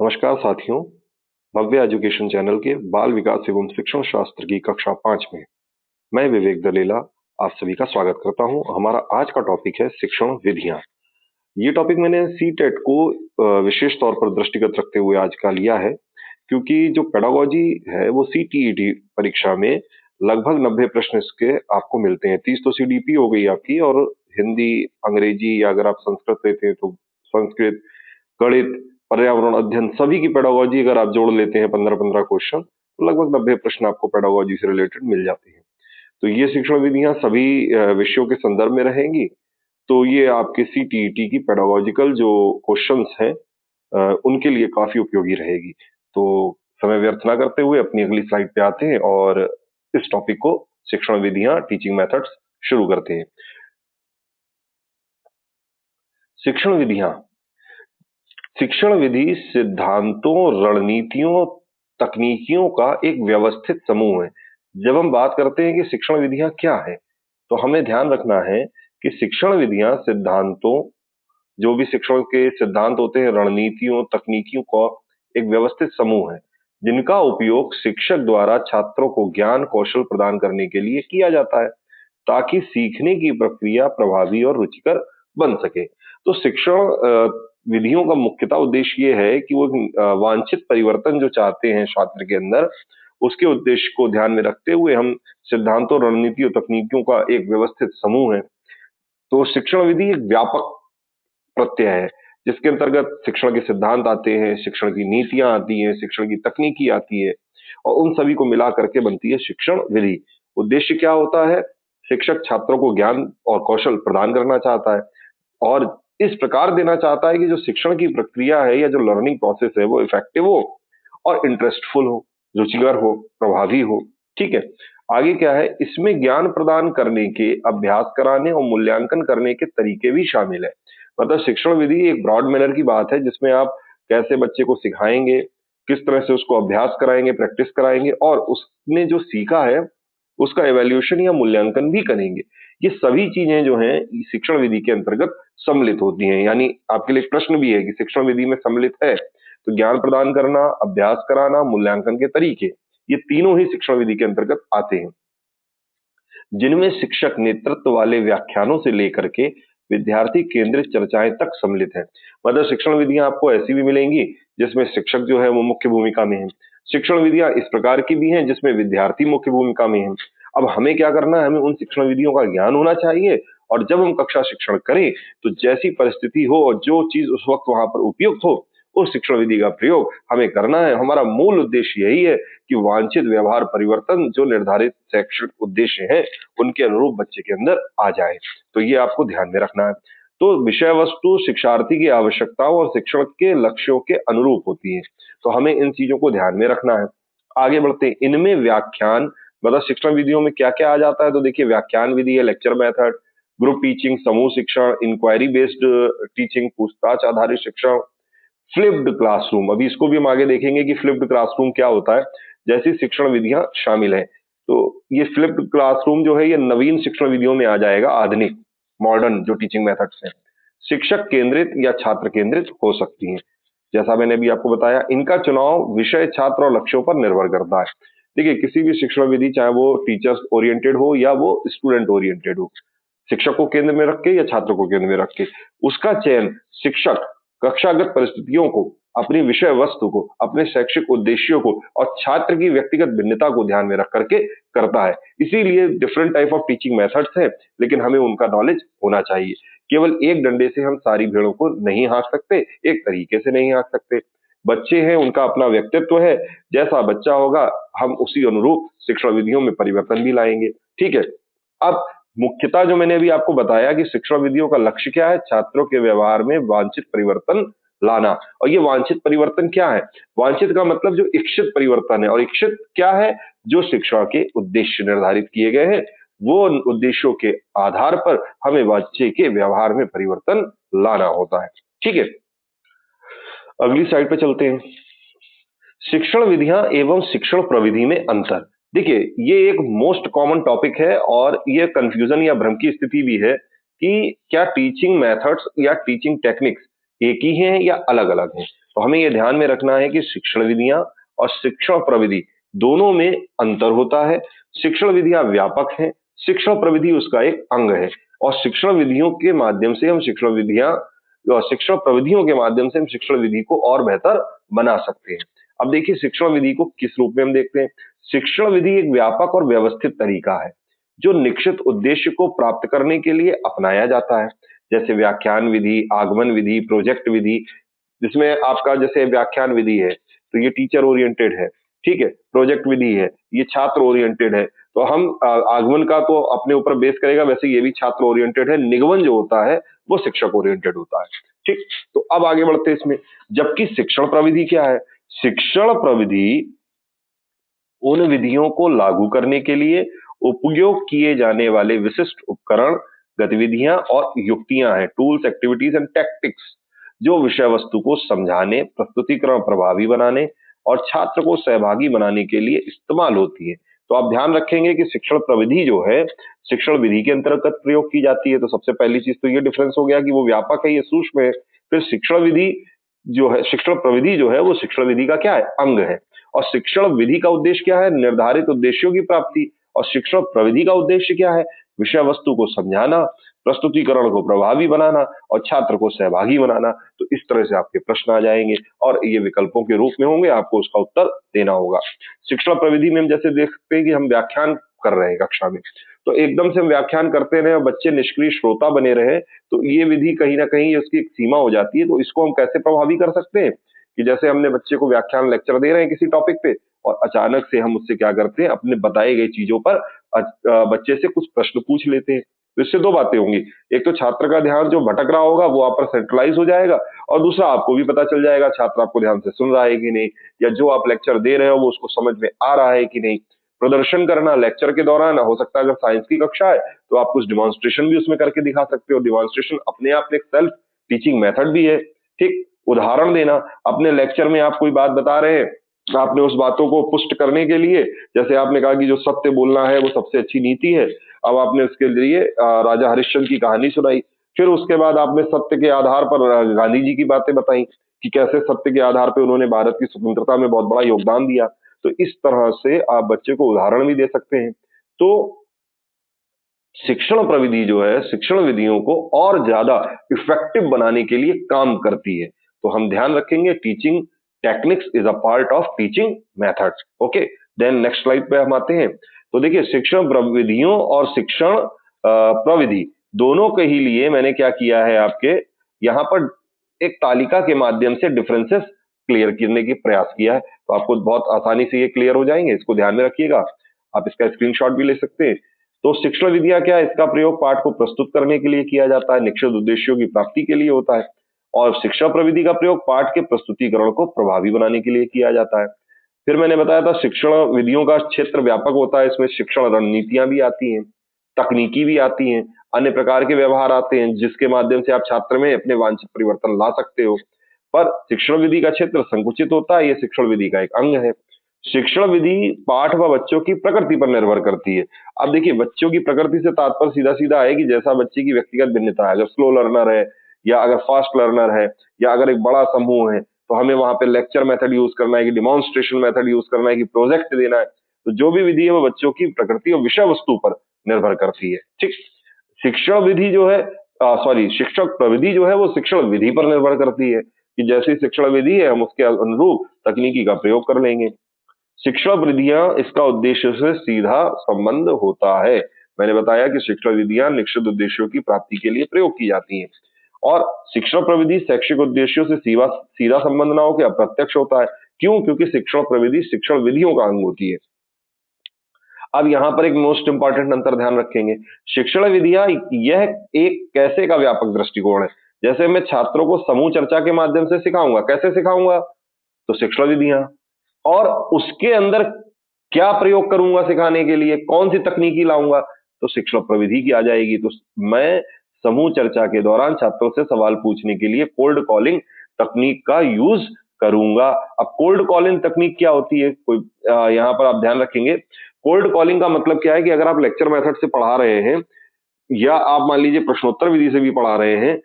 नमस्कार साथियों। भव्य education channel के बाल विकास एवं शिक्षण शास्त्र की कक्षा 5 में मैं विवेक दलेला आप सभी का स्वागत करता हूं। हमारा आज का टॉपिक है शिक्षण विधियां। ये टॉपिक मैंने सीटेट को विशेष तौर पर दृष्टिगत रखते हुए आज का लिया है, क्योंकि जो पेडागोजी है वो सीटीईटी परीक्षा में लगभग 90 प्रश्न इसके आपको मिलते हैं। 30 तो सीडीपी हो गई आपकी, और हिंदी, अंग्रेजी, या अगर आप संस्कृत लेते हैं तो संस्कृत, गणित, पर्यावरण अध्ययन, सभी की पेडागोजी अगर आप जोड़ लेते हैं 15-15 क्वेश्चन, तो लगभग 90 प्रश्न आपको पेडागोजी से रिलेटेड मिल जाते हैं। तो ये शिक्षण विधियां सभी विषयों के संदर्भ में रहेंगी। तो ये आपके सीटीईटी की पेडागोजिकल जो क्वेश्चंस हैं उनके लिए काफी उपयोगी रहेगी। तो समय व्यर्थ ना करते हुए अपनी अगली स्लाइड पे आते हैं और इस टॉपिक को, शिक्षण विधियां, टीचिंग मेथड्स, शुरू करते हैं। शिक्षण विधियां, शिक्षण विधि सिद्धांतों, रणनीतियों, तकनीकियों का एक व्यवस्थित समूह है। जब हम बात करते हैं कि शिक्षण विधियां क्या है, तो हमें ध्यान रखना है कि शिक्षण विधियां सिद्धांतों, जो भी शिक्षण के सिद्धांत होते हैं, रणनीतियों, तकनीकियों का एक व्यवस्थित समूह है, जिनका उपयोग शिक्षक द्वारा छात्रों को ज्ञान कौशल प्रदान करने के लिए किया जाता है, ताकि सीखने की प्रक्रिया प्रभावी और रुचिकर बन सके। तो शिक्षण विधियों का मुख्यतः उद्देश्य ये है कि वो वांछित परिवर्तन जो चाहते हैं छात्र के अंदर, उसके उद्देश्य को ध्यान में रखते हुए हम सिद्धांतों, रणनीतियों, तकनीकियों का एक व्यवस्थित समूह है। तो शिक्षण विधि एक व्यापक प्रत्यय है, जिसके अंतर्गत शिक्षण के सिद्धांत आते हैं, शिक्षण की नीतियां आती हैं, शिक्षण की तकनीकी आती है, और उन सभी को मिला करके बनती है शिक्षण विधि। उद्देश्य क्या होता है? शिक्षक छात्रों को ज्ञान और कौशल प्रदान करना चाहता है, और इस प्रकार देना चाहता है कि जो शिक्षण की प्रक्रिया है या जो लर्निंग प्रोसेस है वो इफेक्टिव हो और इंटरेस्टफुल हो, रुचिकर हो, प्रभावी हो। ठीक है। आगे क्या है, इसमें ज्ञान प्रदान करने के, अभ्यास कराने और मूल्यांकन करने के तरीके भी शामिल है। मतलब शिक्षण विधि एक ब्रॉड मैनर की बात है, जिसमें आप कैसे बच्चे को सिखाएंगे, किस तरह से उसको अभ्यास कराएंगे, प्रैक्टिस कराएंगे, और उसने जो सीखा है उसका एवेल्यूएशन या मूल्यांकन भी करेंगे। ये सभी चीजें जो हैं शिक्षण विधि के अंतर्गत सम्मिलित होती हैं। यानी आपके लिए प्रश्न भी है कि शिक्षण विधि में सम्मिलित है तो ज्ञान प्रदान करना, अभ्यास कराना, मूल्यांकन के तरीके, ये तीनों ही शिक्षण विधि के अंतर्गत आते हैं, जिनमें शिक्षक नेतृत्व वाले व्याख्यानों से लेकर के विद्यार्थी केंद्रित चर्चाएं तक सम्मिलित है। मतलब शिक्षण विधियां आपको ऐसी भी मिलेंगी जिसमें शिक्षक जो है वो मुख्य भूमिका में है। शिक्षण विधियां इस प्रकार की भी हैं जिसमें विद्यार्थी मुख्य भूमिका में है। अब हमें क्या करना है, हमें उन शिक्षण विधियों का ज्ञान होना चाहिए, और जब हम कक्षा शिक्षण करें तो जैसी परिस्थिति हो और जो चीज उस वक्त वहां पर उपयुक्त हो, उस शिक्षण विधि का प्रयोग हमें करना है। हमारा मूल उद्देश्य यही है कि वांछित व्यवहार परिवर्तन जो निर्धारित शैक्षिक उद्देश्य हैं उनके अनुरूप बच्चे के अंदर आ जाए। तो ये आपको ध्यान में रखना है। तो विषय वस्तु शिक्षार्थी की आवश्यकताओं और शिक्षण के लक्ष्यों के अनुरूप होती है, तो हमें इन चीजों को ध्यान में रखना है। आगे बढ़ते हैं। इनमें व्याख्यान, मतलब शिक्षण विधियों में क्या क्या आ जाता है, तो देखिए व्याख्यान विधि है, लेक्चर मेथड, ग्रुप टीचिंग, समूह शिक्षण, इंक्वायरी बेस्ड टीचिंग, पूछताछ आधारित शिक्षण, फ्लिप्ड क्लासरूम। अभी इसको भी हम आगे देखेंगे कि फ्लिप्ड क्लासरूम क्या होता है, जैसी शिक्षण विधियां शामिल है। तो ये फ्लिप्ड क्लासरूम जो है ये नवीन शिक्षण विधियों में आ जाएगा, आधुनिक मॉडर्न जो टीचिंग मेथड्स हैं। शिक्षक केंद्रित या छात्र केंद्रित हो सकती हैं। जैसा मैंने अभी आपको बताया, इनका चुनाव विषय, छात्र और लक्ष्यों पर निर्भर करता है। देखिए किसी भी शिक्षण विधि, चाहे वो टीचर्स ओरिएंटेड हो या वो स्टूडेंट ओरिएंटेड हो, शिक्षक को केंद्र में रख के या छात्र को केंद्र में रख के उसका चयन शिक्षक कक्षागत परिस्थितियों को, अपनी विषय वस्तु को, अपने शैक्षिक उद्देश्यों को और छात्र की व्यक्तिगत भिन्नता को ध्यान में रख करके करता है। इसीलिए different type of teaching methods हैं, लेकिन हमें उनका नॉलेज होना चाहिए। केवल एक डंडे से हम सारी भेड़ों को नहीं हाँक सकते, एक तरीके से नहीं हाँक सकते। बच्चे हैं, उनका अपना व्यक्तित्व है, जैसा बच्चा होगा हम उसी अनुरूप शिक्षण विधियों में परिवर्तन भी लाएंगे। ठीक है। अब मुख्यतः जो मैंने अभी आपको बताया कि शिक्षण विधियों का लक्ष्य क्या है, छात्रों के व्यवहार में वांछित परिवर्तन लाना। और ये वांछित परिवर्तन क्या है? वांछित का मतलब जो इच्छित परिवर्तन है, और इच्छित क्या है? जो शिक्षा के उद्देश्य निर्धारित किए गए हैं, वो उद्देश्यों के आधार पर हमें बच्चे के व्यवहार में परिवर्तन लाना होता है। ठीक है। अगली स्लाइड पे चलते हैं। शिक्षण विधियां एवं शिक्षण प्रविधि में अंतर। देखिए ये एक मोस्ट कॉमन टॉपिक है, और ये कंफ्यूजन या भ्रम की स्थिति भी है कि क्या टीचिंग मेथड्स या टीचिंग टेक्निक्स एक ही हैं या अलग अलग हैं। तो हमें यह ध्यान में रखना है कि शिक्षण विधियां और शिक्षण प्रविधि दोनों में अंतर होता है। शिक्षण विधियां व्यापक हैं, शिक्षण प्रविधि उसका एक अंग है, और शिक्षण विधियों के माध्यम से हम शिक्षण प्रविधियों के माध्यम से हम शिक्षण विधि को और बेहतर बना सकते हैं। अब देखिए, शिक्षण विधि को किस रूप में हम देखते हैं। शिक्षण विधि एक व्यापक और व्यवस्थित तरीका है जो निश्चित उद्देश्य को प्राप्त करने के लिए अपनाया जाता है, जैसे व्याख्यान विधि, आगमन विधि, प्रोजेक्ट विधि। जिसमें आपका जैसे व्याख्यान विधि है तो ये टीचर ओरिएंटेड है, ठीक है। प्रोजेक्ट विधि है, ये छात्र ओरिएंटेड है। तो हम आगमन का तो अपने ऊपर बेस करेगा, वैसे ये भी छात्र ओरिएंटेड है। निगमन जो होता है वो शिक्षक ओरिएंटेड होता है, ठीक। तो अब आगे बढ़ते हैं इसमें। जबकि शिक्षण प्रविधि क्या है? शिक्षण प्रविधि उन विधियों को लागू करने के लिए उपयोग किए जाने वाले विशिष्ट उपकरण, गतिविधियां और युक्तियां हैं, टूल्स, एक्टिविटीज एंड टैक्टिक्स, जो विषय वस्तु को समझाने, प्रस्तुतिकरण प्रभावी बनाने और छात्र को सहभागी बनाने के लिए इस्तेमाल होती है। तो आप ध्यान रखेंगे कि शिक्षण प्रविधि जो है शिक्षण विधि के अंतर्गत प्रयोग की जाती है। तो सबसे पहली चीज तो ये डिफरेंस हो गया कि वो व्यापक है, ये सूक्ष्म है। फिर शिक्षण विधि जो है, शिक्षण प्रविधि जो है वो शिक्षण विधि का क्या है? अंग है। और शिक्षण विधि का उद्देश्य क्या है? निर्धारित उद्देश्यों की प्राप्ति। और शिक्षण प्रविधि का उद्देश्य क्या है? विषय वस्तु को समझाना, प्रस्तुतिकरण को प्रभावी बनाना और छात्र को सहभागी बनाना। तो इस तरह से आपके प्रश्न आ जाएंगे और ये विकल्पों के रूप में होंगे, आपको उसका उत्तर देना होगा। शिक्षण प्रविधि में हम जैसे देख सकते हैं कि हम व्याख्यान कर रहे हैं कक्षा में, तो एकदम से हम व्याख्यान करते रहे और बच्चे निष्क्रिय श्रोता बने रहे, तो ये विधि कहीं ना कहीं उसकी एक सीमा हो जाती है। तो इसको हम कैसे प्रभावी कर सकते हैं कि जैसे हमने बच्चे को व्याख्यान लेक्चर दे रहे हैं किसी टॉपिक पे, और अचानक से हम उससे क्या करते हैं, अपने बताए गए चीजों पर बच्चे से कुछ प्रश्न पूछ लेते हैं। तो इससे दो बातें होंगी, एक तो छात्र का ध्यान जो भटक रहा होगा वो आप पर सेंट्रलाइज हो जाएगा, और दूसरा आपको भी पता चल जाएगा छात्र आपको ध्यान से सुन रहा है कि नहीं, या जो आप लेक्चर दे रहे हो वो उसको समझ में आ रहा है कि नहीं। प्रदर्शन करना लेक्चर के दौरान हो सकता है, अगर साइंस की कक्षा है तो आप कुछ डिमॉन्स्ट्रेशन भी उसमें करके दिखा सकते हो। डिमॉन्स्ट्रेशन अपने आप में एक सेल्फ टीचिंग मेथड भी है, ठीक। उदाहरण देना, अपने लेक्चर में आप कोई बात बता रहे हैं, आपने उस बातों को पुष्ट करने के लिए, जैसे आपने कहा कि जो सत्य बोलना है वो सबसे अच्छी नीति है, अब आपने उसके लिए राजा हरिश्चंद्र की कहानी सुनाई। फिर उसके बाद आपने सत्य के आधार पर गांधी जी की बातें बताई कि कैसे सत्य के आधार पर उन्होंने भारत की स्वतंत्रता में बहुत बड़ा योगदान दिया। तो इस तरह से आप बच्चे को उदाहरण भी दे सकते हैं। तो शिक्षण प्रविधि जो है शिक्षण विधियों को और ज्यादा इफेक्टिव बनाने के लिए काम करती है। तो हम ध्यान रखेंगे, teaching techniques is a part of teaching methods. Okay, then next slide पे हम आते हैं। तो देखिए, शिक्षण प्रविधियों और शिक्षण प्रविधि दोनों के ही लिए मैंने क्या किया है, आपके यहाँ पर एक तालिका के माध्यम से डिफरेंसेस क्लियर करने की प्रयास किया है। तो आपको बहुत आसानी से ये क्लियर हो जाएंगे, इसको ध्यान में रखिएगा। आप इसका स्क्रीनशॉट भी ले सकते हैं। तो शिक्षण विधियां क्या है? इसका प्रयोग पाठ को प्रस्तुत करने के लिए किया जाता है, निश्चित उद्देश्यों की प्राप्ति के लिए होता है। और शिक्षा प्रविधि का प्रयोग पाठ के प्रस्तुतिकरण को प्रभावी बनाने के लिए किया जाता है। फिर मैंने बताया था शिक्षण विधियों का क्षेत्र व्यापक होता है, इसमें शिक्षण रणनीतियां भी आती हैं, तकनीकी भी आती हैं, अन्य प्रकार के व्यवहार आते हैं जिसके माध्यम से आप छात्र में अपने वांछित परिवर्तन ला सकते हो। पर शिक्षण विधि का क्षेत्र संकुचित होता है, यह शिक्षण विधि का एक अंग है। शिक्षण विधि पाठ व बच्चों की प्रकृति पर निर्भर करती है। अब देखिए, बच्चों की प्रकृति से तात्पर्य सीधा सीधा है कि जैसा बच्चे की व्यक्तिगत भिन्नता है, अगर स्लो लर्नर है या अगर फास्ट लर्नर है या अगर एक बड़ा समूह है, तो हमें वहां पे लेक्चर मेथड यूज करना है कि डिमॉन्स्ट्रेशन मेथड यूज करना है कि प्रोजेक्ट देना है। तो जो भी विधि है वो बच्चों की प्रकृति और विषय वस्तु पर निर्भर करती है, ठीक। शिक्षण विधि जो है शिक्षक प्रविधि जो है वो शिक्षण विधि पर निर्भर करती है कि जैसी शिक्षण विधि है हम उसके अनुरूप तकनीकी का प्रयोग कर लेंगे। शिक्षण विधियां इसका उद्देश्य से सीधा संबंध होता है। मैंने बताया कि शिक्षण विधियां निश्चित उद्देश्यों की प्राप्ति के लिए प्रयोग की जाती हैं, और शिक्षण प्रविधि शैक्षिक उद्देश्यों से सीधा सीधा संबंध ना होकर अप्रत्यक्ष होता है। क्यों? क्योंकि शिक्षण प्रविधि शिक्षण विधियों का अंग होती है। अब यहाँ पर एक मोस्ट इंपॉर्टेंट अंतर ध्यान रखेंगे। शिक्षण विधियां यह एक कैसे का व्यापक दृष्टिकोण है। जैसे मैं छात्रों को समूह चर्चा के माध्यम से सिखाऊंगा, कैसे सिखाऊंगा? तो शिक्षण विधियां। और उसके अंदर क्या प्रयोग करूंगा सिखाने के लिए, कौन सी तकनीकी लाऊंगा? तो शिक्षण प्रविधि की आ जाएगी। तो मैं समूह चर्चा के दौरान छात्रों से सवाल पूछने के लिए कोल्ड कॉलिंग तकनीक का यूज करूंगा। अब कोल्ड कॉलिंग तकनीक क्या होती है, कोई यहाँ पर आप ध्यान रखेंगे। कोल्ड कॉलिंग का मतलब क्या है कि अगर आप लेक्चर मेथड से पढ़ा रहे हैं या आप मान लीजिए प्रश्नोत्तर विधि से भी पढ़ा रहे हैं,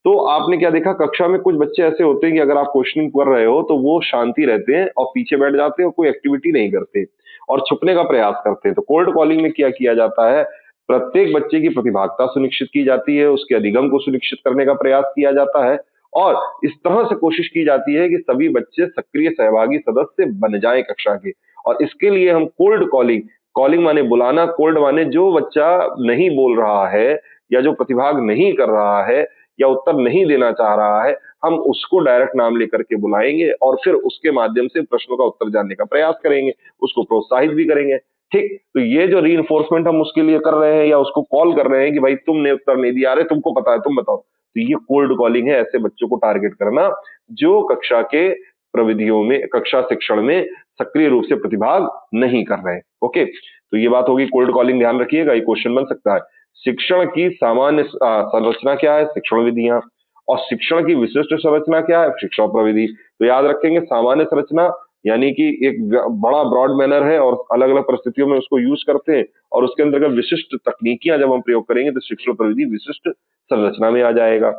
तो आपने क्या देखा, कक्षा में कुछ बच्चे ऐसे होते हैं कि अगर आप क्वेश्चनिंग कर रहे हो तो वो शांति रहते हैं और पीछे बैठ जाते हैं और कोई एक्टिविटी नहीं करते और छुपने का प्रयास करते हैं। तो कोल्ड कॉलिंग में क्या किया जाता है, प्रत्येक बच्चे की प्रतिभागिता सुनिश्चित की जाती है, उसके अधिगम को सुनिश्चित करने का प्रयास किया जाता है और इस तरह से कोशिश की जाती है कि सभी बच्चे सक्रिय सहभागी सदस्य बन जाएं कक्षा के। और इसके लिए हम कोल्ड कॉलिंग, कॉलिंग माने बुलाना, कोल्ड माने जो बच्चा नहीं बोल रहा है या जो प्रतिभाग नहीं कर रहा है या उत्तर नहीं देना चाह रहा है, हम उसको डायरेक्ट नाम लेकर के बुलाएंगे और फिर उसके माध्यम से प्रश्नों का उत्तर जानने का प्रयास करेंगे, उसको प्रोत्साहित भी करेंगे। ठीक, तो ये जो रीइंफोर्समेंट हम उसके लिए कर रहे हैं या उसको कॉल कर रहे हैं कि भाई तुमने उत्तर नहीं दिया, अरे तुमको पता है, तुम बताओ, तो ये कोल्ड कॉलिंग है, ऐसे बच्चों को टारगेट करना जो कक्षा के प्रविधियों में, कक्षा शिक्षण में सक्रिय रूप से प्रतिभाग नहीं कर रहे हैं। ओके, तो ये बात होगी कोल्ड कॉलिंग, ध्यान रखिएगा, ये क्वेश्चन बन सकता है। शिक्षण की सामान्य संरचना क्या है, शिक्षण विधियां, और शिक्षण की विशिष्ट संरचना क्या है, शिक्षण प्रविधि। तो याद रखेंगे, सामान्य संरचना यानी कि एक बड़ा ब्रॉड मैनर है और अलग अलग परिस्थितियों में उसको यूज करते हैं, और उसके अंतर्गत विशिष्ट तकनीकियां जब हम प्रयोग करेंगे तो शिक्षण प्रविधि विशिष्ट संरचना में आ जाएगा।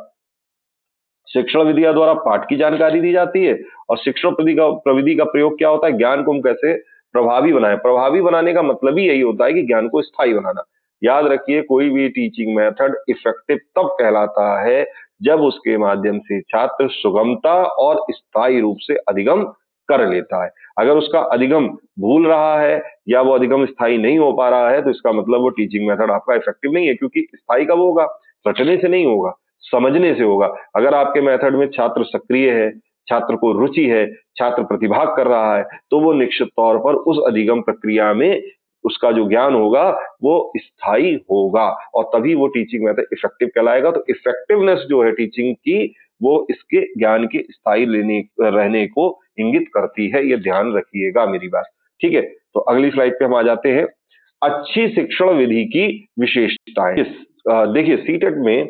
शिक्षण विधियों द्वारा पाठ की जानकारी दी जाती है और शिक्षण प्रविधि का प्रयोग क्या होता है, ज्ञान को हम कैसे प्रभावी बनाए। प्रभावी बनाने का मतलब ही यही होता है कि ज्ञान को स्थायी बनाना। याद रखिए, कोई भी टीचिंग मेथड इफेक्टिव तब कहलाता है जब उसके माध्यम से छात्र सुगमता और स्थायी रूप से अधिगम कर लेता है। अगर उसका अधिगम भूल रहा है या वो अधिगम स्थायी नहीं हो पा रहा है तो इसका मतलब वो टीचिंग मेथड आपका इफेक्टिव नहीं है, क्योंकि स्थायी कब होगा, रटने से नहीं होगा, समझने से होगा। अगर आपके मेथड में छात्र सक्रिय है, छात्र को रुचि है, छात्र प्रतिभाग कर रहा है, तो वो निश्चित तौर पर उस अधिगम प्रक्रिया में उसका जो ज्ञान होगा वो स्थायी होगा और तभी वो टीचिंग मेथड इफेक्टिव कहलाएगा। तो इफेक्टिवनेस जो है टीचिंग की, वो इसके ज्ञान के स्थायी रहने को इंगित करती है, ये ध्यान रखिएगा मेरी बात। ठीक है, तो अगली स्लाइड पे हम आ जाते हैं। अच्छी शिक्षण विधि की विशेषताएं। देखिए, सीटेट में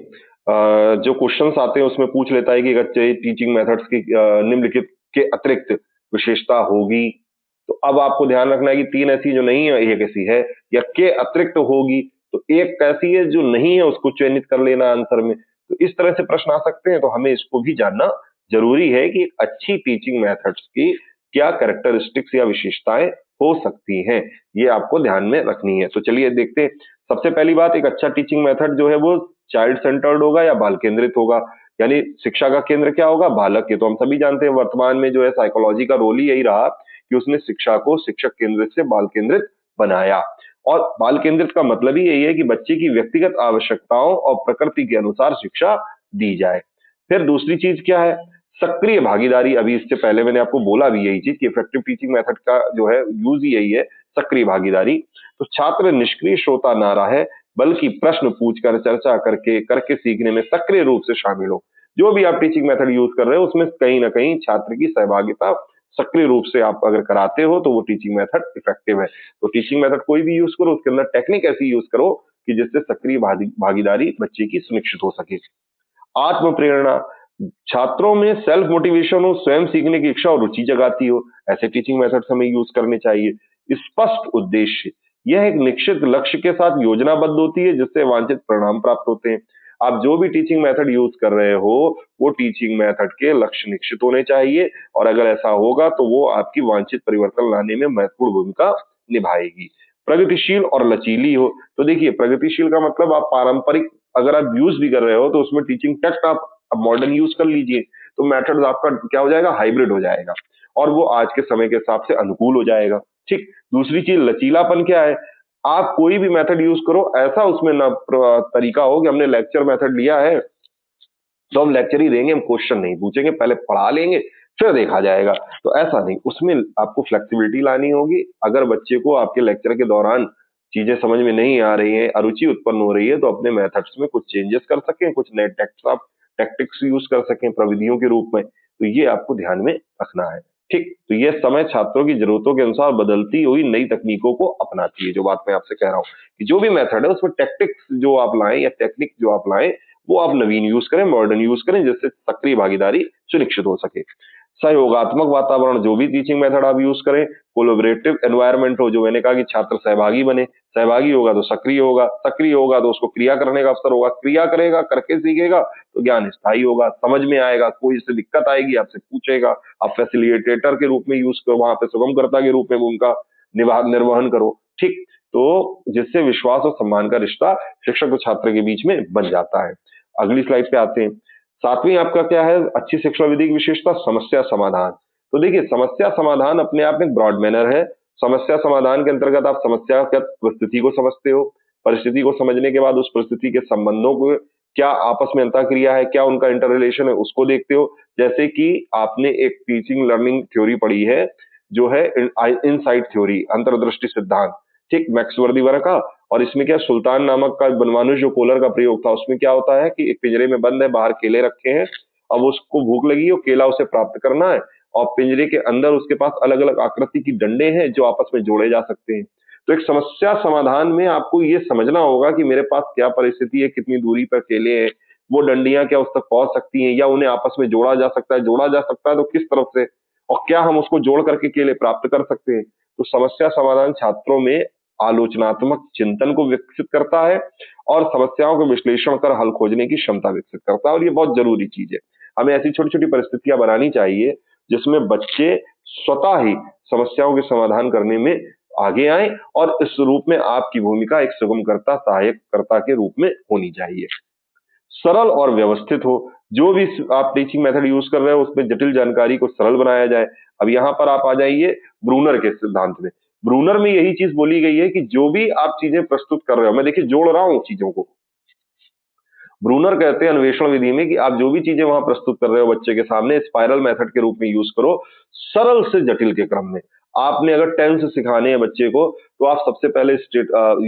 जो क्वेश्चंस आते हैं उसमें पूछ लेता है कि अच्छे टीचिंग मेथड्स की निम्नलिखित के अतिरिक्त विशेषता होगी। तो अब आपको ध्यान रखना है कि तीन ऐसी जो नहीं है, एक ऐसी है, या के अतिरिक्त होगी, तो एक कैसी है जो नहीं है उसको चयनित कर लेना आंसर में। तो इस तरह से प्रश्न आ सकते हैं, तो हमें इसको भी जानना जरूरी है कि अच्छी टीचिंग मेथड्स की क्या कैरेक्टरिस्टिक्स या विशेषताएं हो सकती हैं, ये आपको ध्यान में रखनी है। तो चलिए देखते हैं। सबसे पहली बात, एक अच्छा टीचिंग मेथड जो है वो चाइल्ड सेंटर्ड होगा या बाल केंद्रित होगा। यानी शिक्षा का केंद्र क्या होगा, बालक के। तो हम सभी जानते हैं वर्तमान में जो है साइकोलॉजी का रोल ही यही रहा कि उसने शिक्षा को शिक्षक केंद्रित से बाल केंद्रित बनाया। और बाल केंद्रित का मतलब ही यही है कि बच्चे की व्यक्तिगत आवश्यकताओं और प्रकृति के अनुसार शिक्षा दी जाए। फिर दूसरी चीज क्या है, सक्रिय भागीदारी। अभी इससे पहले मैंने आपको बोला भी यही चीज कि इफेक्टिव टीचिंग मेथड का जो है यूज ही यही है, सक्रिय भागीदारी। तो छात्र निष्क्रिय श्रोता ना रहे, बल्कि प्रश्न पूछकर, चर्चा करके सीखने में सक्रिय रूप से शामिल हो। जो भी आप टीचिंग मेथड यूज कर रहे हो उसमें कहीं ना कहीं छात्र की सहभागिता सक्रिय रूप से आप अगर कराते हो तो वो टीचिंग मेथड इफेक्टिव है। तो टीचिंग मेथड कोई भी यूज करो, उसके अंदर टेक्निक ऐसी यूज करो कि जिससे सक्रिय भागीदारी बच्चे की सुनिश्चित हो सके। आत्म प्रेरणा, छात्रों में सेल्फ मोटिवेशन हो, स्वयं सीखने की इच्छा और रुचि जगाती हो, ऐसे टीचिंग मेथड्स हमें यूज करने चाहिए। स्पष्ट उद्देश्य, यह एक निश्चित लक्ष्य के साथ योजनाबद्ध होती है जिससे वांछित परिणाम प्राप्त होते हैं। आप जो भी टीचिंग मेथड यूज कर रहे हो वो टीचिंग मेथड के लक्ष्य निश्चित होने चाहिए, और अगर ऐसा होगा तो वो आपकी वांछित परिवर्तन लाने में महत्वपूर्ण भूमिका निभाएगी। प्रगतिशील और लचीली हो, तो देखिए प्रगतिशील का मतलब आप पारंपरिक अगर आप यूज भी कर रहे हो तो उसमें टीचिंग टेक्स्ट आप मॉडर्न यूज कर लीजिए, तो मेथड आपका क्या हो जाएगा, हाइब्रिड हो जाएगा और वो आज के समय के हिसाब से अनुकूल हो जाएगा। ठीक, दूसरी चीज लचीलापन क्या है, आप कोई भी मेथड यूज करो, ऐसा उसमें ना तरीका हो कि हमने लेक्चर मेथड लिया है तो हम लेक्चर ही देंगे, हम क्वेश्चन नहीं पूछेंगे, पहले पढ़ा लेंगे फिर देखा जाएगा। तो ऐसा नहीं, उसमें आपको फ्लेक्सिबिलिटी लानी होगी। अगर बच्चे को आपके लेक्चर के दौरान चीजें समझ में नहीं आ रही है, अरुचि उत्पन्न हो रही है, तो अपने मेथड्स में कुछ चेंजेस कर सकें, कुछ नए टैक्टिक्स यूज कर सकें प्रविधियों के रूप में। तो ये आपको ध्यान में रखना है। ठीक, तो ये समय छात्रों की जरूरतों के अनुसार बदलती हुई नई तकनीकों को अपनाती है। जो बात मैं आपसे कह रहा हूँ कि जो भी मेथड है उसमें टैक्टिक्स जो आप लाएं या टेक्निक जो आप लाएं वो आप नवीन यूज करें, मॉडर्न यूज करें, जिससे सक्रिय भागीदारी सुनिश्चित हो सके। सहयोगात्मक वातावरण, जो भी टीचिंग मेथड आप यूज करें, कोलैबोरेटिव एनवायरनमेंट हो, जो मैंने कहा कि छात्र सहभागी बने, सहभागी होगा तो सक्रिय होगा, सक्रिय होगा तो उसको क्रिया करने का अवसर होगा, क्रिया करेगा, करके सीखेगा तो ज्ञान स्थायी होगा, समझ में आएगा, कोई इससे दिक्कत आएगी आपसे पूछेगा, आप फैसिलिटेटर के रूप में यूज करो, वहां पे सुगमकर्ता के रूप में उनका निर्वहन करो, ठीक। तो जिससे विश्वास और सम्मान का रिश्ता शिक्षक और छात्र के बीच में बन जाता है। अगली स्लाइड पे आते हैं। सातवीं आपका क्या है अच्छी शिक्षण विधि की विशेषता? समस्या समाधान। तो देखिए, समस्या समाधान अपने आप में एक ब्रॉड मैनर है। समस्या समाधान के अंतर्गत आप समस्या के परिस्थिति को समझते हो, परिस्थिति को समझने के बाद उस परिस्थिति के संबंधों को, क्या आपस में अंतःक्रिया है, क्या उनका इंटर रिलेशन है, उसको देखते हो। जैसे कि आपने एक टीचिंग लर्निंग थ्योरी पढ़ी है, जो है इनसाइट थ्योरी, अंतर्दृष्टि सिद्धांत, ठीक, मैक्स वर्दीवर का। और इसमें क्या, सुल्तान नामक का बनमानुष जो कोलर का प्रयोग था, उसमें क्या होता है कि एक पिंजरे में बंद है, बाहर केले रखे हैं, अब उसको भूख लगी और केला उसे प्राप्त करना है, और पिंजरे के अंदर उसके पास अलग अलग आकृति की डंडे हैं जो आपस में जोड़े जा सकते हैं। तो एक समस्या समाधान में आपको ये समझना होगा कि मेरे पास क्या परिस्थिति है, कितनी दूरी पर केले हैं, वो डंडियां क्या उस तक पहुंच सकती हैं, या उन्हें आपस में जोड़ा जा सकता है, जोड़ा जा सकता है तो किस तरफ से, और क्या हम उसको जोड़ करके केले प्राप्त कर सकते हैं। तो समस्या समाधान छात्रों में आलोचनात्मक चिंतन को विकसित करता है और समस्याओं को विश्लेषण कर हल खोजने की क्षमता विकसित करता है, और ये बहुत जरूरी चीज है। हमें ऐसी छोटी छोटी परिस्थितियां बनानी चाहिए जिसमें बच्चे स्वतः ही समस्याओं के समाधान करने में आगे आए, और इस रूप में आपकी भूमिका एक सुगमकर्ता, सहायककर्ता के रूप में होनी चाहिए। सरल और व्यवस्थित हो, जो भी आप टीचिंग मेथड यूज कर रहे हो उसमें जटिल जानकारी को सरल बनाया जाए। अब यहाँ पर आप आ जाइए ब्रूनर के सिद्धांत में। ब्रूनर में यही चीज बोली गई है कि जो भी आप चीजें प्रस्तुत कर रहे हो, मैं देखिए जोड़ रहा हूं चीजों को। ब्रूनर कहते हैं अन्वेषण विधि में कि आप जो भी चीजें वहां प्रस्तुत कर रहे हो बच्चे के सामने, स्पाइरल मेथड के रूप में यूज करो, सरल से जटिल के क्रम में। आपने अगर टेंस सिखाने हैं बच्चे को, तो आप सबसे पहले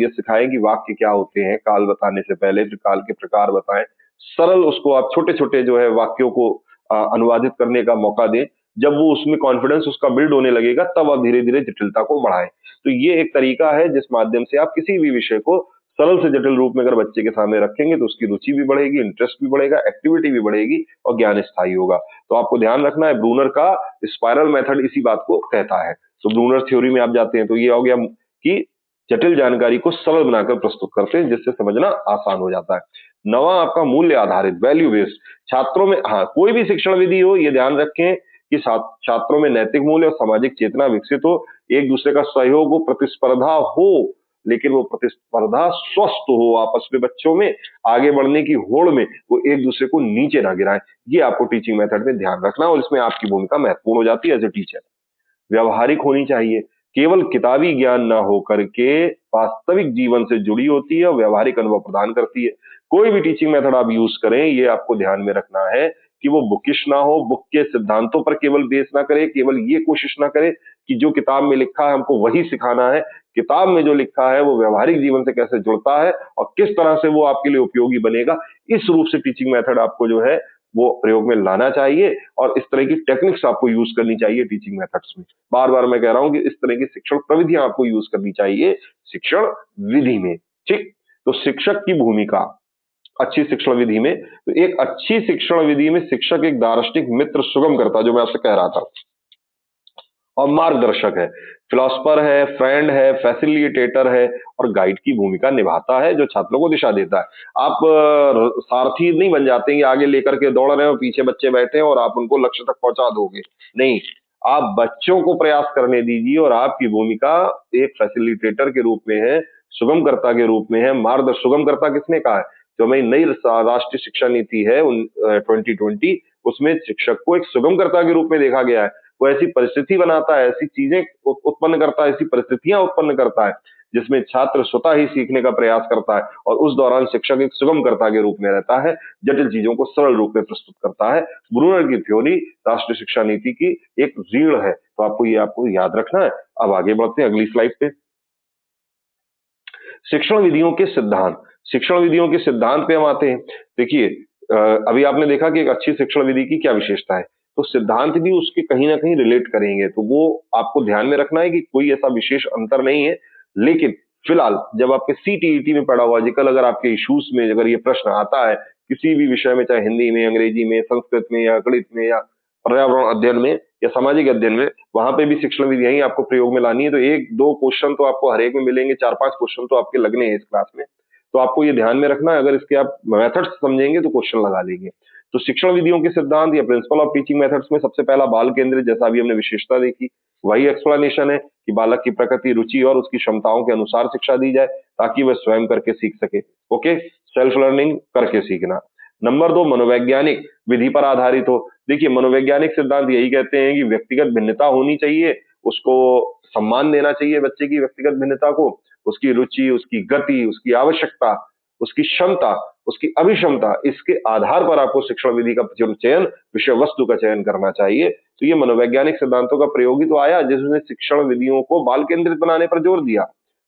ये सिखाएं कि वाक्य क्या होते हैं, काल बताने से पहले फिर काल के प्रकार बताएं। सरल उसको आप छोटे छोटे जो है वाक्यों को अनुवादित करने का मौका दें। जब वो उसमें कॉन्फिडेंस उसका बिल्ड होने लगेगा, तब आप धीरे धीरे जटिलता को बढ़ाएं। तो ये एक तरीका है जिस माध्यम से आप किसी भी विषय को सरल से जटिल रूप में अगर बच्चे के सामने रखेंगे तो उसकी रुचि भी बढ़ेगी, इंटरेस्ट भी बढ़ेगा, एक्टिविटी भी बढ़ेगी और ज्ञान स्थायी होगा। तो आपको ध्यान रखना है, ब्रूनर का स्पाइरल मेथड इसी बात को कहता है। तो ब्रूनर थ्योरी में आप जाते हैं तो ये हो गया कि जटिल जानकारी को सरल बनाकर प्रस्तुत करते हैं जिससे समझना आसान हो जाता है। नवा आपका मूल्य आधारित, वैल्यू बेस्ड। छात्रों में, हाँ, कोई भी शिक्षण विधि हो, ये ध्यान रखें कि छात्रों में नैतिक मूल्य और सामाजिक चेतना विकसित हो, एक दूसरे का सहयोग हो, प्रतिस्पर्धा हो, लेकिन वो प्रतिस्पर्धा स्वस्थ हो, आपस में बच्चों में आगे बढ़ने की होड़ में वो एक दूसरे को नीचे ना गिराएं। ये आपको टीचिंग मेथड में ध्यान रखना, और इसमें आपकी भूमिका महत्वपूर्ण हो जाती है एज ए टीचर। व्यवहारिक होनी चाहिए, केवल किताबी ज्ञान ना हो करके वास्तविक जीवन से जुड़ी होती है और व्यवहारिक अनुभव प्रदान करती है। कोई भी टीचिंग मेथड आप यूज करें, ये आपको ध्यान में रखना है कि वो बुकिश ना हो, बुक के सिद्धांतों पर केवल बेस ना करे, केवल ये कोशिश ना करे कि जो किताब में लिखा है हमको वही सिखाना है। किताब में जो लिखा है वो व्यवहारिक जीवन से कैसे जुड़ता है और किस तरह से वो आपके लिए उपयोगी बनेगा, इस रूप से टीचिंग मेथड आपको जो है वो प्रयोग में लाना चाहिए, और इस तरह की टेक्निक्स आपको यूज करनी चाहिए टीचिंग मेथड्स में। बार बार मैं कह रहा हूं कि इस तरह की शिक्षण प्रविधियां आपको यूज करनी चाहिए शिक्षण विधि में, ठीक। तो शिक्षक की भूमिका अच्छी शिक्षण विधि में, तो एक अच्छी शिक्षण विधि में शिक्षक एक दार्शनिक मित्र सुगम करता, जो मैं आपसे कह रहा था, और मार्गदर्शक है, फिलोसफर है, फ्रेंड है, फैसिलिटेटर है, और गाइड की भूमिका निभाता है जो छात्रों को दिशा देता है। आप सारथी नहीं बन जाते हैं, आगे लेकर के दौड़ रहे हो, पीछे बच्चे बैठे हैं और आप उनको लक्ष्य तक पहुंचा दोगे, नहीं। आप बच्चों को प्रयास करने दीजिए, और आपकी भूमिका एक फैसिलिटेटर के रूप में है, सुगमकर्ता के रूप में है। मार्गदर्शक, सुगमकर्ता किसने कहा है? जो हमारी नई राष्ट्रीय शिक्षा नीति है 2020, उसमें शिक्षक को एक सुगमकर्ता के रूप में देखा गया है। वो ऐसी परिस्थिति बनाता है, ऐसी चीजें उत्पन्न करता है, ऐसी परिस्थितियां उत्पन्न करता है जिसमें छात्र स्वतः ही सीखने का प्रयास करता है, और उस दौरान शिक्षक एक सुगमकर्ता के रूप में रहता है, जटिल चीजों को सरल रूप में प्रस्तुत करता है। ब्रूनर की थ्योरी राष्ट्रीय शिक्षा नीति की एक रीढ़ है, तो आपको याद रखना है। अब आगे बढ़ते हैं अगली स्लाइड पे। शिक्षण विधियों के सिद्धांत, शिक्षण विधियों के सिद्धांत पे हम आते हैं। देखिए, अभी आपने देखा कि एक अच्छी शिक्षण विधि की क्या विशेषता है, तो सिद्धांत भी उसके कहीं ना कहीं रिलेट करेंगे, तो वो आपको ध्यान में रखना है कि कोई ऐसा विशेष अंतर नहीं है। लेकिन फिलहाल जब आपके सीटीईटी में पेडागोजिकल अगर आपके इश्यूज में अगर ये प्रश्न आता है किसी भी विषय में, चाहे हिंदी में, अंग्रेजी में, संस्कृत में या गणित में या पर्यावरण अध्ययन में या सामाजिक अध्ययन में, वहां पे भी शिक्षण विधियां ही आपको प्रयोग में लानी है। तो एक दो क्वेश्चन तो आपको हर एक में मिलेंगे, चार पांच क्वेश्चन तो आपके लगने हैं इस क्लास में। तो आपको ये ध्यान में रखना है, अगर इसके आप मेथड्स समझेंगे तो क्वेश्चन लगा लेंगे। तो शिक्षण विधियों के सिद्धांत या प्रिंसिपल ऑफ टीचिंग मेथड्स में सबसे पहला बाल केंद्रित, जैसा अभी हमने विशेषता देखी, वही एक्सप्लेनेशन है कि बालक की प्रकृति, रुचि और उसकी क्षमताओं के अनुसार शिक्षा दी जाए ताकि वह स्वयं करके सीख सके। ओके, सेल्फ लर्निंग करके सीखना। नंबर दो, मनोवैज्ञानिक विधि पर आधारित हो। देखिए, मनोवैज्ञानिक सिद्धांत यही कहते हैं कि व्यक्तिगत भिन्नता होनी चाहिए, उसको सम्मान देना चाहिए बच्चे की व्यक्तिगत भिन्नता को, उसकी रुचि, उसकी गति, उसकी आवश्यकता, उसकी क्षमता, उसकी अभिक्षमता, इसके आधार पर आपको शिक्षण विधि का चयन, विषय वस्तु का चयन करना चाहिए। तो ये मनोवैज्ञानिक सिद्धांतों का प्रयोग ही तो आया जिसने शिक्षण विधियों को बाल केंद्रित बनाने पर जोर दिया।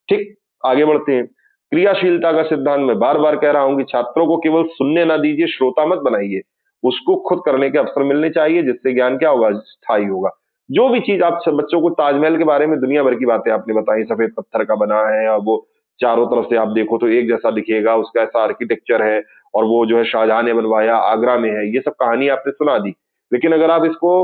ठीक, आगे बढ़ते हैं। क्रियाशीलता का सिद्धांत, मैं बार बार कह रहा हूं कि छात्रों को केवल सुनने ना दीजिए, श्रोता मत बनाइए, उसको खुद करने के अवसर मिलने चाहिए, जिससे ज्ञान क्या होगा, स्थायी होगा। जो भी चीज आप सब बच्चों को, ताजमहल के बारे में दुनिया भर की बातें आपने बताई, सफेद पत्थर का बना है और वो चारों तरफ से आप देखो तो एक जैसा दिखेगा, उसका ऐसा आर्किटेक्चर है, और वो जो है शाहजहां ने बनवाया, आगरा में है, ये सब कहानी आपने सुना दी। लेकिन अगर आप इसको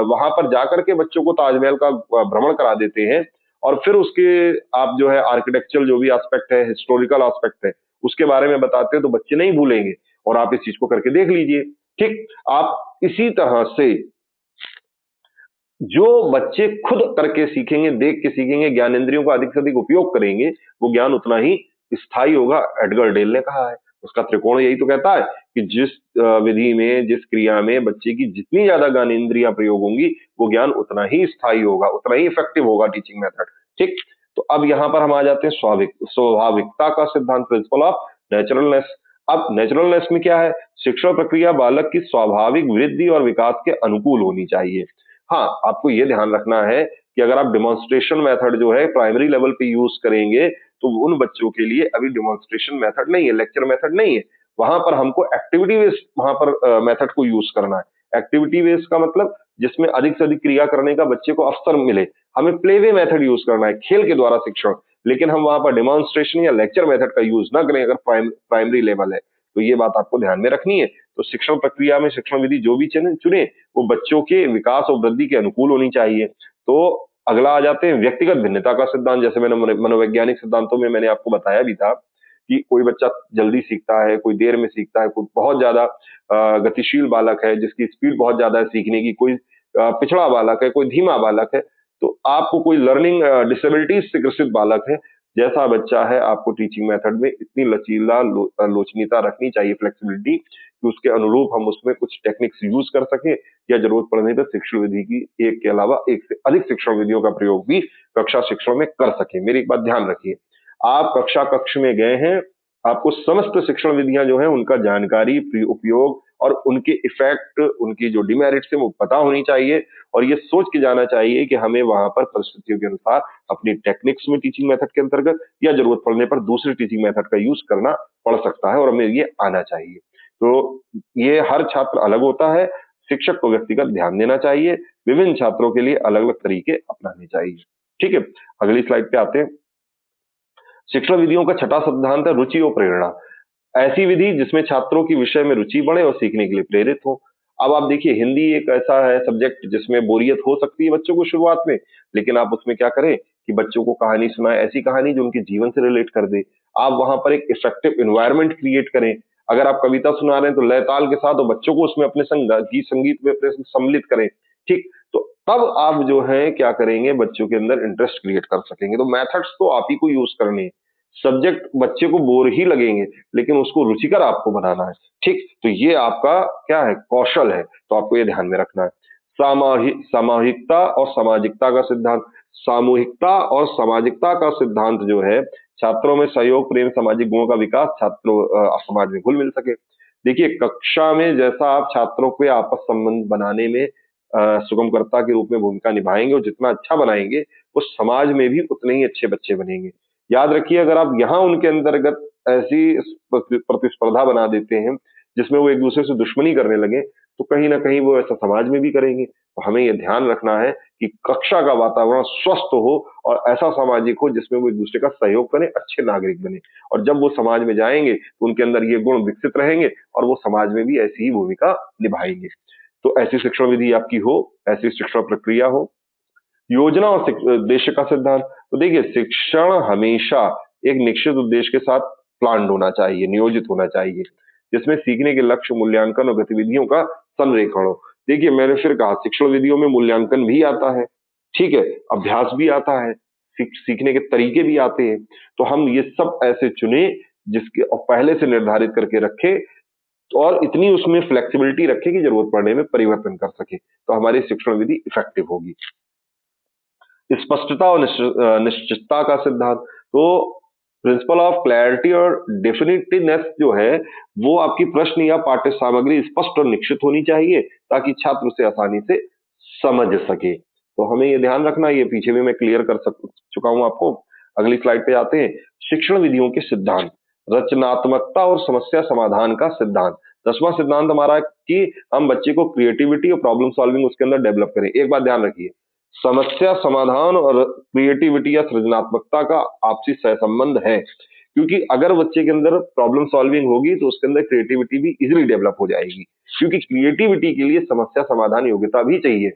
वहां पर जाकर के बच्चों को ताजमहल का भ्रमण करा देते हैं और फिर उसके आप जो है आर्किटेक्चरल जो भी एस्पेक्ट है, हिस्टोरिकल एस्पेक्ट है, उसके बारे में बताते हैं, तो बच्चे नहीं भूलेंगे। और आप इस चीज को करके देख लीजिए। ठीक, आप इसी तरह से जो बच्चे खुद करके सीखेंगे, देख के सीखेंगे, ज्ञानेंद्रियों का अधिक से अधिक उपयोग करेंगे, वो ज्ञान उतना ही स्थायी होगा। एडगर डेल ने कहा है, उसका त्रिकोण यही तो कहता है कि जिस विधि में, जिस क्रिया में बच्चे की जितनी ज्यादा ज्ञानेंद्रियां प्रयोग होंगी, वो ज्ञान उतना ही स्थायी होगा, उतना ही इफेक्टिव होगा टीचिंग मेथड। ठीक, तो अब यहां पर हम आ जाते हैं स्वाभाविकता का सिद्धांत, प्रिंसिपल ऑफ नेचुरलनेस। अब नेचुरलनेस में क्या है, शिक्षण प्रक्रिया बालक की स्वाभाविक वृद्धि और विकास के अनुकूल होनी चाहिए। हाँ, आपको ये ध्यान रखना है कि अगर आप डिमॉन्स्ट्रेशन मेथड जो है प्राइमरी लेवल पे यूज करेंगे, तो उन बच्चों के लिए अभी डिमॉन्स्ट्रेशन मेथड नहीं है, लेक्चर मेथड नहीं है। वहां पर हमको एक्टिविटी बेस्ड वहां पर मेथड को यूज करना है। एक्टिविटी बेस्ड का मतलब जिसमें अधिक से अधिक क्रिया करने का बच्चे को अवसर मिले। हमें प्ले वे मेथड यूज करना है, खेल के द्वारा शिक्षण। लेकिन हम वहां पर डिमॉन्स्ट्रेशन या लेक्चर मेथड का यूज ना करें अगर प्राइमरी लेवल है। तो ये बात आपको ध्यान में रखनी है। तो शिक्षण प्रक्रिया में शिक्षण विधि जो भी चुने, वो बच्चों के विकास और वृद्धि के अनुकूल होनी चाहिए। तो अगला आ जाते हैं व्यक्तिगत भिन्नता का सिद्धांत। जैसे मैंने मनोवैज्ञानिक सिद्धांतों में मैंने आपको बताया भी था कि कोई बच्चा जल्दी सीखता है, कोई देर में सीखता है, कोई बहुत ज्यादा गतिशील बालक है जिसकी स्पीड बहुत ज्यादा है सीखने की, कोई पिछड़ा बालक है, कोई धीमा बालक है। तो आपको कोई लर्निंग डिसेबिलिटीज से ग्रसित बालक है, जैसा बच्चा है, आपको टीचिंग मेथड में इतनी लोचनीयता रखनी चाहिए, फ्लेक्सिबिलिटी, कि उसके अनुरूप हम उसमें कुछ टेक्निक्स यूज कर सकें, या जरूरत पड़ने पर शिक्षण विधि की एक के अलावा एक से अधिक शिक्षण विधियों का प्रयोग भी कक्षा शिक्षण में कर सके। मेरी एक बात ध्यान रखिए, आप कक्ष में गए हैं, आपको समस्त शिक्षण विधियां जो है उनका जानकारी, उपयोग और उनके इफेक्ट, उनकी जो डिमेरिट्स है वो पता होनी चाहिए। और ये सोच के जाना चाहिए कि हमें वहां पर परिस्थितियों के अनुसार अपनी टेक्निक्स में टीचिंग मेथड के अंतर्गत या जरूरत पड़ने पर दूसरी टीचिंग मेथड का यूज करना पड़ सकता है, और हमें ये आना चाहिए। तो ये हर छात्र अलग होता है, शिक्षक को व्यक्तिगत ध्यान देना चाहिए, विभिन्न छात्रों के लिए अलग अलग तरीके अपनाने चाहिए। ठीक है, अगली स्लाइड पे आते हैं। शिक्षण विधियों का छठा सिद्धांत है रुचि और प्रेरणा। ऐसी विधि जिसमें छात्रों की विषय में रुचि बढ़े और सीखने के लिए प्रेरित हो। अब आप देखिए, हिंदी एक ऐसा है सब्जेक्ट जिसमें बोरियत हो सकती है बच्चों को शुरुआत में, लेकिन आप उसमें क्या करें कि बच्चों को कहानी सुनाए, ऐसी कहानी जो उनके जीवन से रिलेट कर दे। आप वहां पर एक इफेक्टिव एनवायरनमेंट क्रिएट करें। अगर आप कविता सुना रहे हैं तो लय ताल के साथ, और बच्चों को उसमें अपने गीत संगीत में अपने सम्मिलित करें। ठीक, तो तब आप जो है क्या करेंगे, बच्चों के अंदर इंटरेस्ट क्रिएट कर सकेंगे। तो मेथड्स तो आप ही को यूज करने हैं। सब्जेक्ट बच्चे को बोर ही लगेंगे, लेकिन उसको रुचिकर आपको बनाना है। ठीक, तो ये आपका क्या है, कौशल है। तो आपको ये ध्यान में रखना है। सामूहिकता और सामाजिकता का सिद्धांत। सामूहिकता और सामाजिकता का सिद्धांत जो है, छात्रों में सहयोग, प्रेम, सामाजिक गुणों का विकास, छात्रों समाज में घुल मिल सके। देखिए, कक्षा में जैसा आप छात्रों के आपस संबंध बनाने में सुगमकर्ता के रूप में भूमिका निभाएंगे, और जितना अच्छा बनाएंगे, वो समाज में भी उतने ही अच्छे बच्चे बनेंगे। याद रखिए, अगर आप यहाँ उनके अंतर्गत ऐसी प्रतिस्पर्धा बना देते हैं जिसमें वो एक दूसरे से दुश्मनी करने लगे, तो कहीं ना कहीं वो ऐसा समाज में भी करेंगे। तो हमें ये ध्यान रखना है कि कक्षा का वातावरण स्वस्थ हो और ऐसा सामाजिक हो जिसमें वो एक दूसरे का सहयोग करें, अच्छे नागरिक बने। और जब वो समाज में जाएंगे तो उनके अंदर ये गुण विकसित रहेंगे और वो समाज में भी ऐसी ही भूमिका निभाएंगे। तो ऐसी शिक्षण विधि आपकी हो, ऐसी शिक्षण प्रक्रिया हो। योजना और उद्देश्य का सिद्धांत। तो देखिए, शिक्षण हमेशा एक निश्चित उद्देश्य के साथ प्लान्ड होना चाहिए, नियोजित होना चाहिए, जिसमें सीखने के लक्ष्य, मूल्यांकन और गतिविधियों का संरेखण हो। देखिए, मैंने फिर कहा, शिक्षण विधियों में मूल्यांकन भी आता है, ठीक है, अभ्यास भी आता है, सीखने के तरीके भी आते हैं। तो हम ये सब ऐसे चुने जिसके और पहले से निर्धारित करके रखे, और इतनी उसमें फ्लेक्सिबिलिटी रखे कि जरूरत पड़ने में परिवर्तन कर सके, तो हमारी शिक्षण विधि इफेक्टिव होगी। स्पष्टता और निश्चितता का सिद्धांत। तो प्रिंसिपल ऑफ क्लैरिटी और डेफिनेटिवनेस जो है, वो आपकी प्रश्न या पाठ्य सामग्री स्पष्ट और निश्चित होनी चाहिए, ताकि छात्र उसे आसानी से समझ सके। तो हमें ये ध्यान रखना, ये पीछे भी मैं क्लियर कर चुका हूं आपको। अगली स्लाइड पे आते हैं। शिक्षण विधियों के सिद्धांत। रचनात्मकता और समस्या समाधान का सिद्धांत। 10वां सिद्धांत हमारा कि हम बच्चे को क्रिएटिविटी और प्रॉब्लम सॉल्विंग उसके अंदर डेवलप करें। एक बात ध्यान रखिए, समस्या समाधान और क्रिएटिविटी या सृजनात्मकता का आपसी सहसंबंध है, क्योंकि अगर बच्चे के अंदर प्रॉब्लम सॉल्विंग होगी तो उसके अंदर क्रिएटिविटी भी इजीली डेवलप हो जाएगी, क्योंकि क्रिएटिविटी के लिए समस्या समाधान योग्यता भी चाहिए।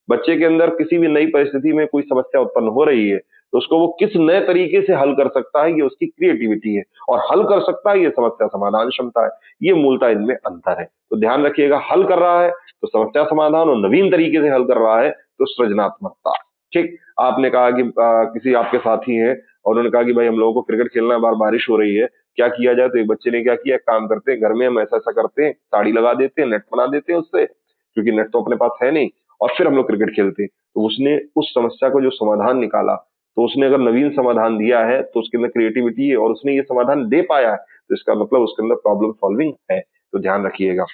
बच्चे के अंदर किसी भी नई परिस्थिति में कोई समस्या उत्पन्न हो रही है, तो उसको वो किस नए तरीके से हल कर सकता है, ये उसकी क्रिएटिविटी है, और हल कर सकता है, ये समस्या समाधान क्षमता है। ये मूलतः इनमें अंतर है। तो ध्यान रखिएगा, हल कर रहा है तो समस्या समाधान, और नवीन तरीके से हल कर रहा है तो सृजनात्मकता। ठीक, आपने कहा कि किसी आपके साथी हैं और उन्होंने कहा कि भाई हम लोगों को क्रिकेट खेलना है, बाहर बारिश हो रही है, क्या किया जाए? तो एक बच्चे ने क्या किया, एक काम करते हैं, घर में हम ऐसा ऐसा करते हैं, साड़ी लगा देते हैं, नेट बना देते हैं उससे, क्योंकि नेट तो अपने पास है नहीं, और फिर हम लोग क्रिकेट खेलते हैं। तो उसने उस समस्या को जो समाधान निकाला, तो उसने अगर नवीन समाधान दिया है तो उसके अंदर क्रिएटिविटी है, और उसने ये समाधान दे पाया है, तो इसका मतलब उसके अंदर प्रॉब्लम सॉल्विंग है। तो ध्यान रखिएगा।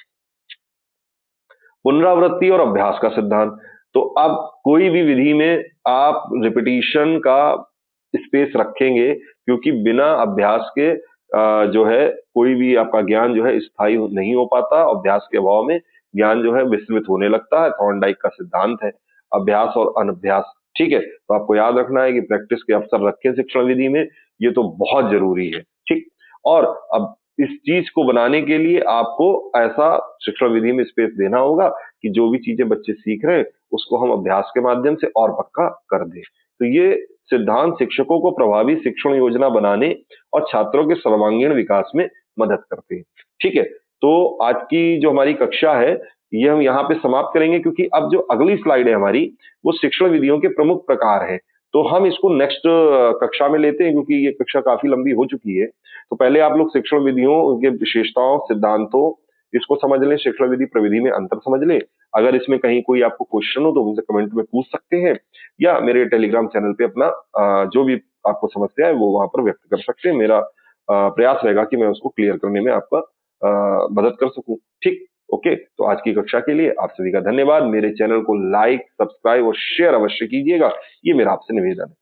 पुनरावृत्ति और अभ्यास का सिद्धांत। तो अब कोई भी विधि में आप रिपीटिशन का स्पेस रखेंगे, क्योंकि बिना अभ्यास के जो है कोई भी आपका ज्ञान जो है स्थायी नहीं हो पाता। अभ्यास के अभाव में ज्ञान जो है विस्मृत होने लगता है। थॉर्नडाइक का सिद्धांत है अभ्यास और अनभ्यास। ठीक है, तो आपको याद रखना है कि प्रैक्टिस के अवसर रखें शिक्षण विधि में, ये तो बहुत जरूरी है। ठीक, और अब इस चीज को बनाने के लिए आपको ऐसा शिक्षण विधि में स्पेस देना होगा कि जो भी चीजें बच्चे सीख रहे हैं उसको हम अभ्यास के माध्यम से और पक्का कर दें। तो ये सिद्धांत शिक्षकों को प्रभावी शिक्षण योजना बनाने और छात्रों के सर्वांगीण विकास में मदद करते हैं। ठीक है, तो आज की जो हमारी कक्षा है ये हम यहाँ पे समाप्त करेंगे, क्योंकि अब जो अगली स्लाइड है हमारी, वो शिक्षण विधियों के प्रमुख प्रकार है। तो हम इसको नेक्स्ट कक्षा में लेते हैं, क्योंकि ये कक्षा काफी लंबी हो चुकी है। तो पहले आप लोग शिक्षण विधियों के विशेषताओं, सिद्धांतों, इसको समझ लें, शिक्षण विधि प्रविधि में अंतर समझ लें। अगर इसमें कहीं कोई आपको क्वेश्चन हो तो मुझसे कमेंट में पूछ सकते हैं, या मेरे टेलीग्राम चैनल पे अपना जो भी आपको समस्या है वो वहां पर व्यक्त कर सकते हैं। मेरा प्रयास रहेगा कि मैं उसको क्लियर करने में आपका मदद कर सकूं। ठीक, ओके। तो आज की कक्षा के लिए आप सभी का धन्यवाद। मेरे चैनल को लाइक, सब्सक्राइब और शेयर अवश्य कीजिएगा, ये मेरा आपसे निवेदन है।